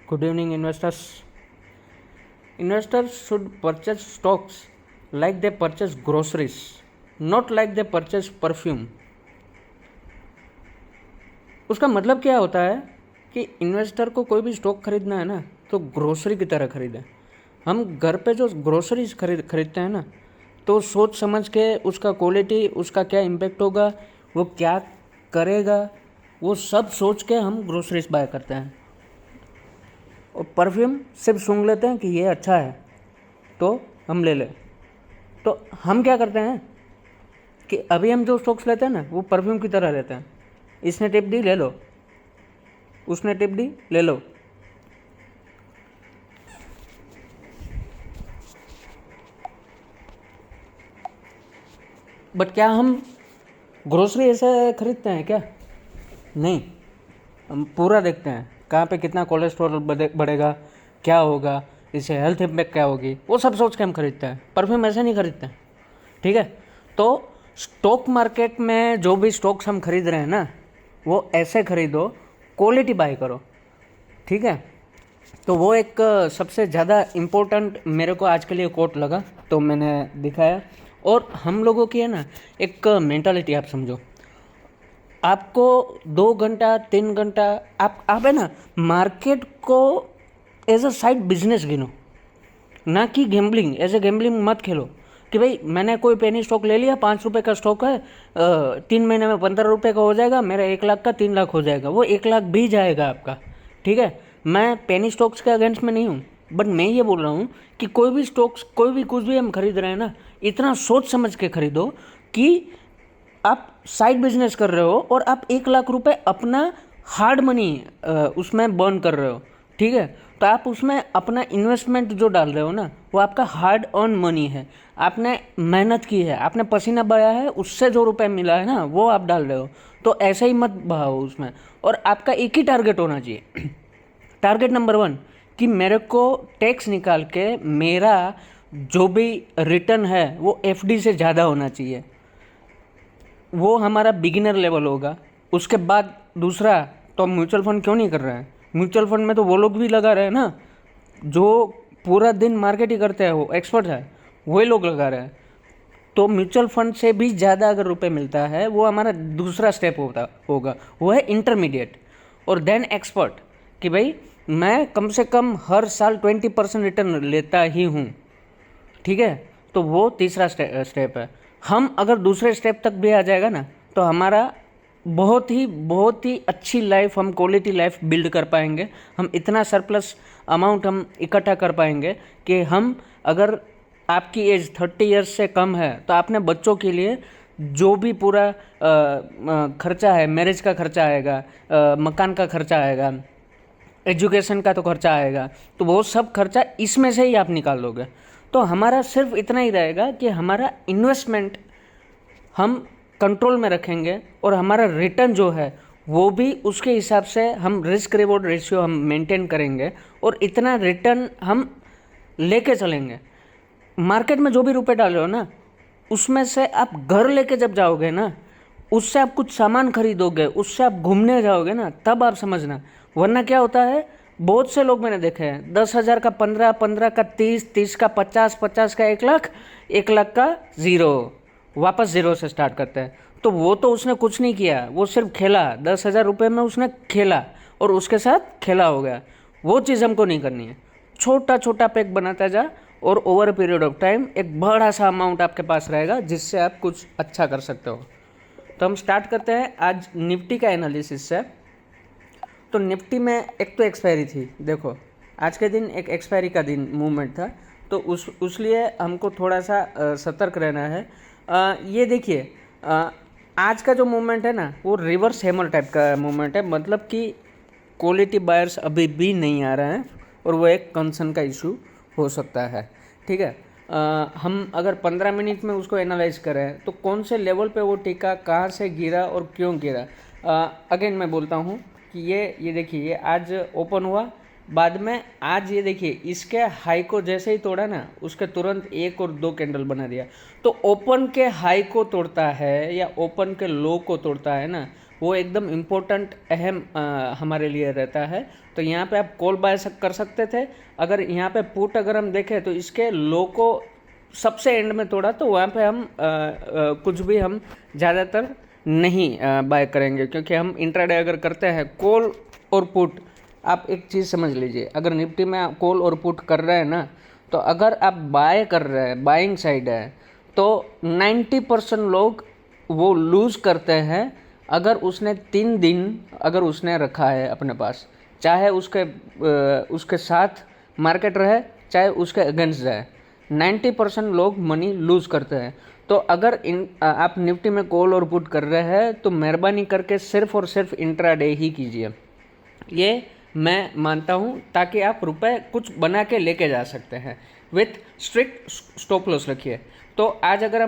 Good evening, investors. Investors should purchase stocks like they purchase groceries, not like they purchase perfume. उसका मतलब क्या होता है कि इन्वेस्टर को कोई भी स्टॉक खरीदना है ना तो ग्रोसरी की तरह खरीदें। हम घर पे जो ग्रोसरीज खरीदते हैं ना तो सोच समझ के उसका क्वालिटी, उसका क्या इम्पेक्ट होगा, वो क्या करेगा, वो सब सोच के हम ग्रोसरीज बाय करते हैं। और परफ्यूम सिर्फ सूंघ लेते हैं कि ये अच्छा है तो हम ले लें। तो हम क्या करते हैं कि अभी हम जो स्टॉक्स लेते हैं ना वो परफ्यूम की तरह रहते हैं। इसने टिप दी, ले लो, उसने टिप दी, ले लो। बट क्या हम ग्रोसरी ऐसे खरीदते हैं क्या? नहीं, हम पूरा देखते हैं कहाँ पे कितना कोलेस्ट्रॉल बढ़ेगा, क्या होगा, इससे हेल्थ इम्पैक्ट क्या होगी, वो सब सोच के हम खरीदते हैं। परफ्यूम ऐसे नहीं खरीदते हैं, ठीक है। तो स्टॉक मार्केट में जो भी स्टॉक्स हम खरीद रहे हैं ना वो ऐसे खरीदो, क्वालिटी बाय करो, ठीक है। तो वो एक सबसे ज़्यादा इम्पोर्टेंट मेरे को आज के लिए कोट लगा तो मैंने दिखाया। और हम लोगों की है ना एक मेंटालिटी, आप समझो, आपको 2 घंटा 3 घंटा आप है ना मार्केट को एज अ साइड बिजनेस गिनो, ना कि गैम्बलिंग। एज ए गैम्बलिंग मत खेलो कि भाई मैंने कोई पेनी स्टॉक ले लिया, 5 रुपये का स्टॉक है, 3 महीने में 15 रुपये का हो जाएगा, मेरा 1 लाख का 3 लाख हो जाएगा। वो 1 लाख भी जाएगा आपका, ठीक है। मैं पेनी स्टॉक्स के अगेंस्ट में नहीं हूँ, बट मैं ये बोल रहा हूँ कि कोई भी स्टॉक्स, कोई भी कुछ भी हम खरीद रहे हैं ना, इतना सोच समझ के खरीदो कि आप साइड बिजनेस कर रहे हो और आप 1 लाख रुपए अपना हार्ड मनी उसमें बर्न कर रहे हो, ठीक है। तो आप उसमें अपना इन्वेस्टमेंट जो डाल रहे हो ना वो आपका हार्ड अर्न मनी है, आपने मेहनत की है, आपने पसीना बहाया है, उससे जो रुपए मिला है ना वो आप डाल रहे हो। तो ऐसे ही मत बहाओ उसमें। और आपका एक ही टारगेट होना चाहिए टारगेट नंबर 1 कि मेरे को टैक्स निकाल के मेरा जो भी रिटर्न है वो एफडी से ज़्यादा होना चाहिए। वो हमारा बिगिनर लेवल होगा। उसके बाद दूसरा, तो म्यूचुअल फंड क्यों नहीं कर रहे हैं? म्यूचुअल फंड में तो वो लोग भी लगा रहे हैं ना जो पूरा दिन मार्केट ही करते हैं, वो एक्सपर्ट है, वही लोग लगा रहे हैं। तो म्यूचुअल फंड से भी ज़्यादा अगर रुपए मिलता है वो हमारा दूसरा स्टेप होगा, वो है इंटरमीडिएट और देन एक्सपर्ट, कि भाई मैं कम से कम हर साल 20% रिटर्न लेता ही हूँ, ठीक है। तो वो तीसरा स्टेप है। हम अगर दूसरे स्टेप तक भी आ जाएगा ना तो हमारा बहुत ही अच्छी लाइफ, हम क्वालिटी लाइफ बिल्ड कर पाएंगे। हम इतना सरप्लस अमाउंट हम इकट्ठा कर पाएंगे कि हम, अगर आपकी एज 30 ईयर्स से कम है तो आपने बच्चों के लिए जो भी पूरा खर्चा है, मैरिज का खर्चा आएगा, मकान का खर्चा आएगा, एजुकेशन का तो खर्चा आएगा, तो वो सब खर्चा इसमें से ही आप निकाल दोगे। तो हमारा सिर्फ इतना ही रहेगा कि हमारा इन्वेस्टमेंट हम कंट्रोल में रखेंगे और हमारा रिटर्न जो है वो भी उसके हिसाब से हम रिस्क रिवॉर्ड रेशियो हम मेंटेन करेंगे और इतना रिटर्न हम लेके चलेंगे। मार्केट में जो भी रुपए डाल रहे हो ना उसमें से आप घर लेके जब जाओगे ना, उससे आप कुछ सामान खरीदोगे, उससे आप घूमने जाओगे ना, तब आप समझना। वरना क्या होता है, बहुत से लोग मैंने देखे हैं 10,000 का 15, 15 का 30, 30 का 50, 50 का 1 लाख, 1 लाख का 0, वापस 0 से स्टार्ट करते हैं। तो वो तो उसने कुछ नहीं किया, वो सिर्फ खेला, 10,000 रुपये में उसने खेला और उसके साथ खेला हो गया। वो चीज़ हमको नहीं करनी है। छोटा छोटा पैक बनाता जा और over a period of time एक बड़ा सा अमाउंट आपके पास रहेगा जिससे आप कुछ अच्छा कर सकते हो। तो हम स्टार्ट करते हैं आज निफ्टी का एनालिसिस से। तो निफ्टी में एक तो एक्सपायरी थी, देखो आज के दिन एक एक्सपायरी का दिन मूवमेंट था, तो उस लिए हमको थोड़ा सा सतर्क रहना है। ये देखिए, आज का जो मूवमेंट है ना वो रिवर्स हैमर टाइप का मूवमेंट है, मतलब कि क्वालिटी बायर्स अभी भी नहीं आ रहे हैं और वो एक कंसर्न का इशू हो सकता है, ठीक है। हम अगर 15 मिनट में उसको एनालाइज करें तो कौन से लेवल पे वो टिका, कहाँ से गिरा और क्यों गिरा। अगेन मैं बोलता हूँ कि ये देखिए, ये आज ओपन हुआ, बाद में आज ये देखिए इसके हाई को जैसे ही तोड़ा ना उसके तुरंत 1 और 2 कैंडल बना दिया। तो ओपन के हाई को तोड़ता है या ओपन के लो को तोड़ता है ना, वो एकदम इम्पोर्टेंट अहम हमारे लिए रहता है। तो यहाँ पे आप कॉल बाय कर सकते थे। अगर यहाँ पे पुट अगर हम देखें तो इसके लो को सबसे एंड में तोड़ा, तो वहाँ पे हम कुछ भी हम ज़्यादातर नहीं बाय करेंगे, क्योंकि हम इंट्राडे अगर करते हैं कॉल और पुट। आप एक चीज़ समझ लीजिए, अगर निफ्टी में आप कॉल और पुट कर रहे हैं ना, तो अगर आप बाय कर रहे हैं, बाइंग साइड है, तो 90% लोग वो लूज़ करते हैं अगर उसने 3 दिन अगर उसने रखा है अपने पास, चाहे उसके साथ मार्केट रहे चाहे उसके अगेंस्ट जाए, 90% लोग मनी लूज़ करते हैं। तो अगर आप निफ्टी में कॉल और पुट कर रहे हैं तो मेहरबानी करके सिर्फ और सिर्फ इंट्राडे ही कीजिए, ये मैं मानता हूँ, ताकि आप रुपए कुछ बना के लेके जा सकते हैं। विथ स्ट्रिक्ट स्टॉप लॉस रखिए। तो आज अगर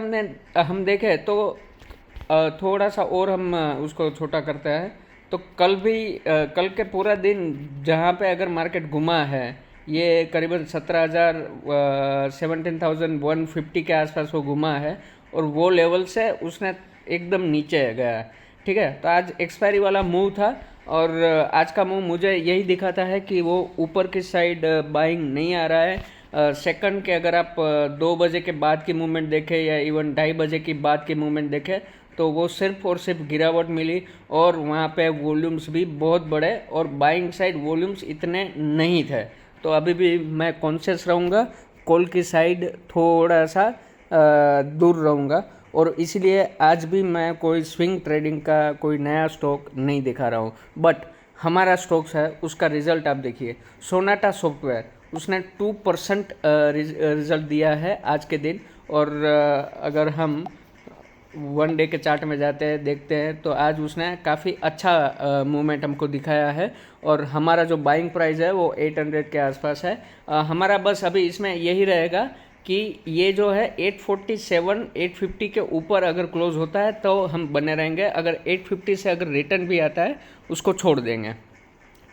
हम देखें तो थोड़ा सा और हम उसको छोटा करते हैं, तो कल के पूरा दिन जहाँ पे अगर मार्केट घुमा है, ये करीबन 17,150 के आसपास वो घुमा है, और वो लेवल से उसने एकदम नीचे गया है। ठीक है, तो आज एक्सपायरी वाला मूव था, और आज का मूव मुझे यही दिखाता है कि वो ऊपर की साइड बाइंग नहीं आ रहा है। सेकंड के अगर आप 2 बजे के बाद की मूवमेंट देखें या इवन 2:30 बजे की बाद की मूवमेंट देखें, तो वो सिर्फ और सिर्फ गिरावट मिली, और वहाँ पे वॉल्यूम्स भी बहुत बड़े, और बाइंग साइड वॉल्यूम्स इतने नहीं थे। तो अभी भी मैं कॉन्शियस रहूँगा, कॉल की साइड थोड़ा सा दूर रहूँगा, और इसलिए आज भी मैं कोई स्विंग ट्रेडिंग का कोई नया स्टॉक नहीं दिखा रहा हूँ। बट हमारा स्टॉक्स है उसका रिजल्ट आप देखिए, सोनाटा सॉफ्टवेयर उसने 2% रिजल्ट दिया है आज के दिन। और अगर हम 1 डे के चार्ट में जाते हैं, देखते हैं, तो आज उसने काफ़ी अच्छा मूवमेंट हमको दिखाया है, और हमारा जो बाइंग प्राइस है वो 800 के आसपास है। हमारा बस अभी इसमें यही रहेगा कि ये जो है 847 850 के ऊपर अगर क्लोज होता है तो हम बने रहेंगे, अगर 850 से अगर रिटर्न भी आता है उसको छोड़ देंगे।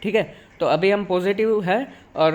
ठीक है, तो अभी हम पॉजिटिव है, और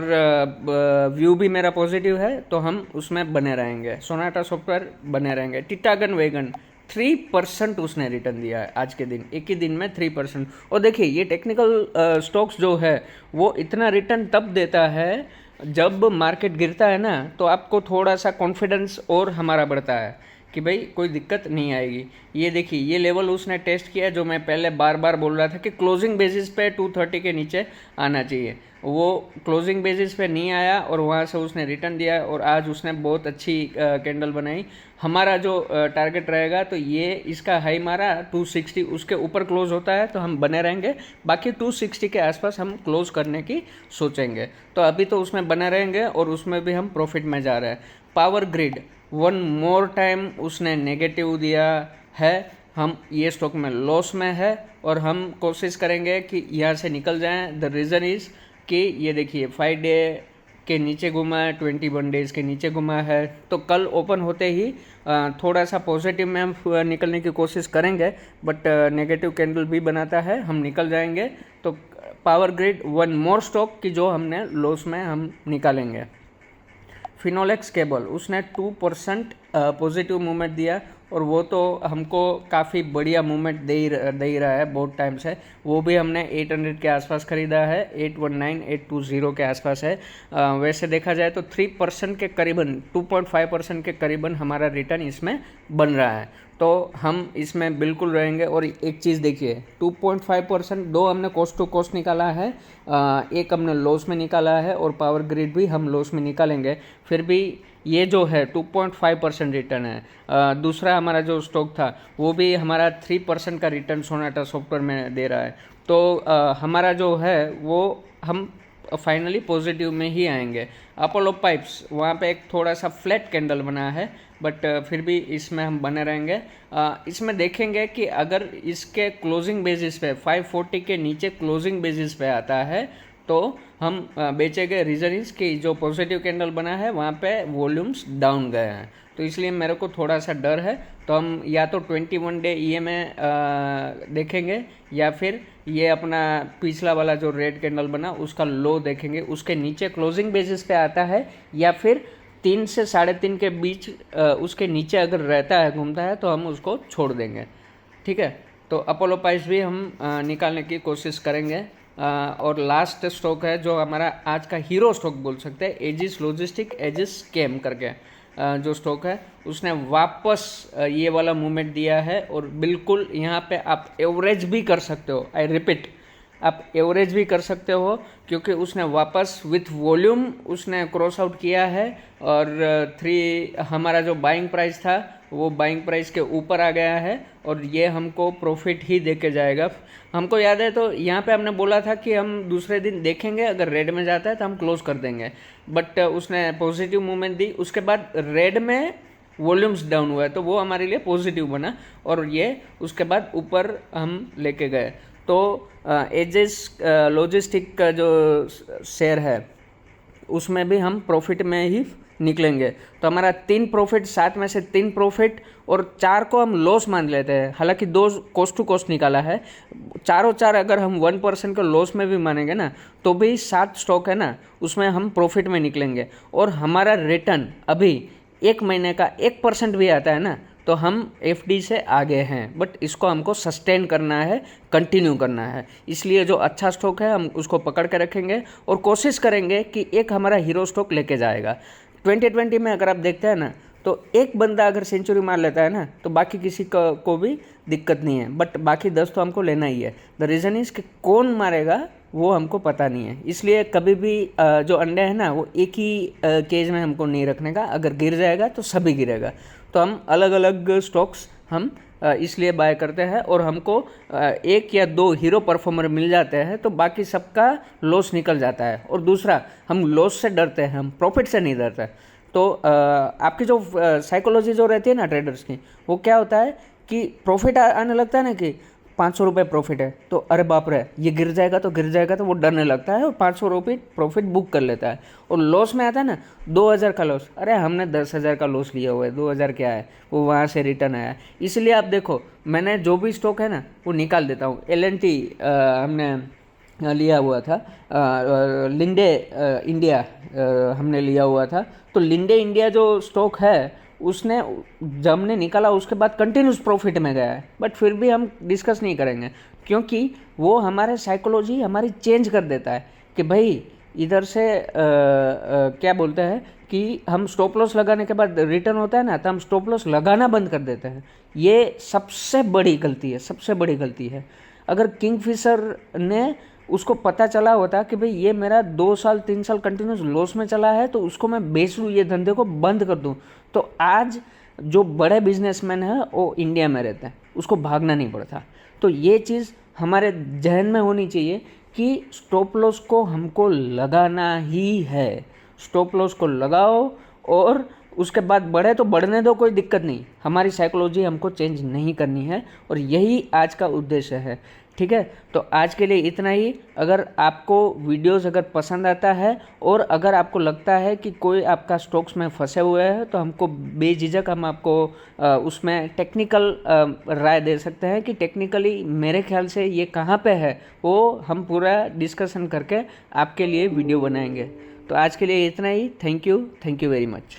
व्यू भी मेरा पॉजिटिव है, तो हम उसमें बने रहेंगे, सोनाटा सॉफ्टवेयर बने रहेंगे। टिटागन वैगन 3% उसने रिटर्न दिया है आज के दिन, एक ही दिन में 3%। और देखिए ये टेक्निकल स्टॉक्स जो है वो इतना रिटर्न तब देता है जब मार्केट गिरता है ना, तो आपको थोड़ा सा कॉन्फिडेंस और हमारा बढ़ता है कि भाई कोई दिक्कत नहीं आएगी। ये देखिए ये लेवल उसने टेस्ट किया, जो मैं पहले बार बार बोल रहा था कि क्लोजिंग बेसिस पे 230 के नीचे आना चाहिए, वो क्लोजिंग बेसिस पे नहीं आया, और वहाँ से उसने रिटर्न दिया, और आज उसने बहुत अच्छी कैंडल बनाई। हमारा जो टारगेट रहेगा, तो ये इसका हाई मारा 260, उसके ऊपर क्लोज होता है तो हम बने रहेंगे, बाकी 260 के आसपास हम क्लोज करने की सोचेंगे। तो अभी तो उसमें बने रहेंगे, और उसमें भी हम प्रॉफिट में जा रहे हैं। पावर ग्रिड 1 मोर टाइम उसने नेगेटिव दिया है, हम ये स्टॉक में लॉस में है, और हम कोशिश करेंगे कि यहाँ से निकल जाएं। द रीज़न इज़ कि ये देखिए 5 डे के नीचे घुमा है, 21 डेज़ के नीचे घुमा है, तो कल ओपन होते ही थोड़ा सा पॉजिटिव में हम निकलने की कोशिश करेंगे, बट नेगेटिव कैंडल भी बनाता है, हम निकल जाएंगे। तो पावर ग्रिड 1 मोर स्टॉक की जो हमने लॉस में हम निकालेंगे। फिनोलेक्स केबल उसने 2% पॉजिटिव मूवमेंट दिया, और वो तो हमको काफ़ी बढ़िया मूवमेंट दे ही रहा है बहुत टाइम से। वो भी हमने 800 के आसपास ख़रीदा है, 819 820 के आसपास है। वैसे देखा जाए तो 3% के करीबन, 2.5% के करीबन हमारा रिटर्न इसमें बन रहा है, तो हम इसमें बिल्कुल रहेंगे। और एक चीज़ देखिए, 2.5%, 2 हमने कॉस्ट टू कॉस्ट निकाला है, एक हमने लॉस में निकाला है, और पावर ग्रिड भी हम लॉस में निकालेंगे। फिर भी ये जो है 2.5% रिटर्न है। दूसरा हमारा जो स्टॉक था वो भी हमारा 3% का रिटर्न सोनाटा सॉफ्टवेयर में दे रहा है। तो हमारा जो है वो हम फाइनली पॉजिटिव में ही आएंगे। अपोलो पाइप्स वहाँ पे एक थोड़ा सा फ्लैट कैंडल बना है, बट फिर भी इसमें हम बने रहेंगे। इसमें देखेंगे कि अगर इसके क्लोजिंग बेसिस पे 540 के नीचे क्लोजिंग बेसिस पे आता है तो हम बेचेंगे। रीज़न इज कि जो पॉजिटिव कैंडल बना है वहाँ पे वॉल्यूम्स डाउन गए हैं, तो इसलिए मेरे को थोड़ा सा डर है। तो हम या तो 21 डे EMA देखेंगे, या फिर ये अपना पिछला वाला जो रेड कैंडल बना उसका लो देखेंगे, उसके नीचे क्लोजिंग बेसिस पे आता है, या फिर 3 से 3.5 के बीच उसके नीचे अगर रहता है, घूमता है, तो हम उसको छोड़ देंगे। ठीक है, तो अपोलो पाइप्स भी हम निकालने की कोशिश करेंगे। और लास्ट स्टॉक है जो हमारा आज का हीरो स्टॉक बोल सकते हैं, एजिस लॉजिस्टिक एजिस केम करके जो स्टॉक है, उसने वापस ये वाला मूवमेंट दिया है। और बिल्कुल यहाँ पे आप एवरेज भी कर सकते हो, आई रिपीट, आप एवरेज भी कर सकते हो, क्योंकि उसने वापस विथ वॉल्यूम उसने क्रॉस आउट किया है। और हमारा जो बाइंग प्राइस था वो बाइंग प्राइस के ऊपर आ गया है, और ये हमको प्रॉफिट ही दे के जाएगा। हमको याद है तो यहाँ पे हमने बोला था कि हम दूसरे दिन देखेंगे, अगर रेड में जाता है तो हम क्लोज कर देंगे, बट उसने पॉजिटिव मूवमेंट दी। उसके बाद रेड में वॉल्यूम्स डाउन हुआ है तो वो हमारे लिए पॉजिटिव बना, और ये उसके बाद ऊपर हम लेके गए। तो एजिस लॉजिस्टिक का जो शेयर है उसमें भी हम प्रॉफिट में ही निकलेंगे। तो हमारा 3 प्रॉफिट, 7 में से 3 प्रॉफिट और 4 को हम लॉस मान लेते हैं। हालांकि 2 कॉस्ट टू कॉस्ट निकाला है, चारों 4 अगर हम 1% को लॉस में भी मानेंगे ना तो भी 7 स्टॉक है ना, उसमें हम प्रॉफिट में निकलेंगे। और हमारा रिटर्न अभी 1 महीने का 1% भी आता है ना तो हम एफडी से आगे हैं, बट इसको हमको सस्टेन करना है, कंटिन्यू करना है। इसलिए जो अच्छा स्टॉक है हम उसको पकड़ के रखेंगे और कोशिश करेंगे कि एक हमारा हीरो स्टॉक लेके जाएगा। 2020 में अगर आप देखते हैं ना तो एक बंदा अगर सेंचुरी मार लेता है ना तो बाकी किसी को भी दिक्कत नहीं है, बट बाकी 10 तो हमको लेना ही है। द रीज़न इज़ कि कौन मारेगा वो हमको पता नहीं है, इसलिए कभी भी जो अंडे हैं ना वो एक ही केज में हमको नहीं रखने का। अगर गिर जाएगा तो सभी गिरेगा। तो हम अलग अलग स्टॉक्स हम इसलिए बाय करते हैं, और हमको 1 या 2 हीरो परफॉर्मर मिल जाते हैं तो बाकी सबका लॉस निकल जाता है। और दूसरा, हम लॉस से डरते हैं, हम प्रॉफिट से नहीं डरते। तो आपकी जो साइकोलॉजी जो रहती है ना ट्रेडर्स की, वो क्या होता है कि प्रॉफिट आने लगता है ना कि 500 रुपये प्रॉफिट है तो अरे बाप रे ये गिर जाएगा तो वो डरने लगता है और 500 रुपये प्रॉफिट बुक कर लेता है। और लॉस में आता है ना 2000 का लॉस, अरे हमने 10,000 का लॉस लिया हुआ है, 2000 क्या है, वो वहाँ से रिटर्न आया। इसलिए आप देखो मैंने जो भी स्टॉक है ना वो निकाल देता हूँ। LNT हमने लिया हुआ था, लिंडे इंडिया हमने लिया हुआ था। तो लिंडे इंडिया जो स्टॉक है उसने जब हमने निकाला उसके बाद कंटिन्यूस प्रॉफिट में गया है, बट फिर भी हम डिस्कस नहीं करेंगे क्योंकि वो हमारे साइकोलॉजी हमारी चेंज कर देता है कि भाई इधर से क्या बोलते हैं कि हम स्टॉप लॉस लगाने के बाद रिटर्न होता है ना तो हम स्टॉप लॉस लगाना बंद कर देते हैं। ये सबसे बड़ी गलती है, सबसे बड़ी गलती है। अगर किंगफिशर ने उसको पता चला होता कि भाई ये मेरा 2 साल 3 साल कंटिन्यूस लॉस में चला है तो उसको मैं बेच लूँ, ये धंधे को बंद कर दूँ, तो आज जो बड़े बिजनेसमैन है वो इंडिया में रहते हैं, उसको भागना नहीं पड़ता। तो ये चीज़ हमारे जहन में होनी चाहिए कि स्टॉप लॉस को हमको लगाना ही है। स्टॉप लॉस को लगाओ और उसके बाद बढ़े तो बढ़ने दो, कोई दिक्कत नहीं। हमारी साइकोलॉजी हमको चेंज नहीं करनी है और यही आज का उद्देश्य है। ठीक है, तो आज के लिए इतना ही। अगर आपको वीडियोस अगर पसंद आता है और अगर आपको लगता है कि कोई आपका स्टॉक्स में फंसे हुए हैं तो हमको बेझिझक हम आपको उसमें टेक्निकल राय दे सकते हैं कि टेक्निकली मेरे ख्याल से ये कहाँ पे है, वो हम पूरा डिस्कशन करके आपके लिए वीडियो बनाएंगे। तो आज के लिए इतना ही। Thank you very much.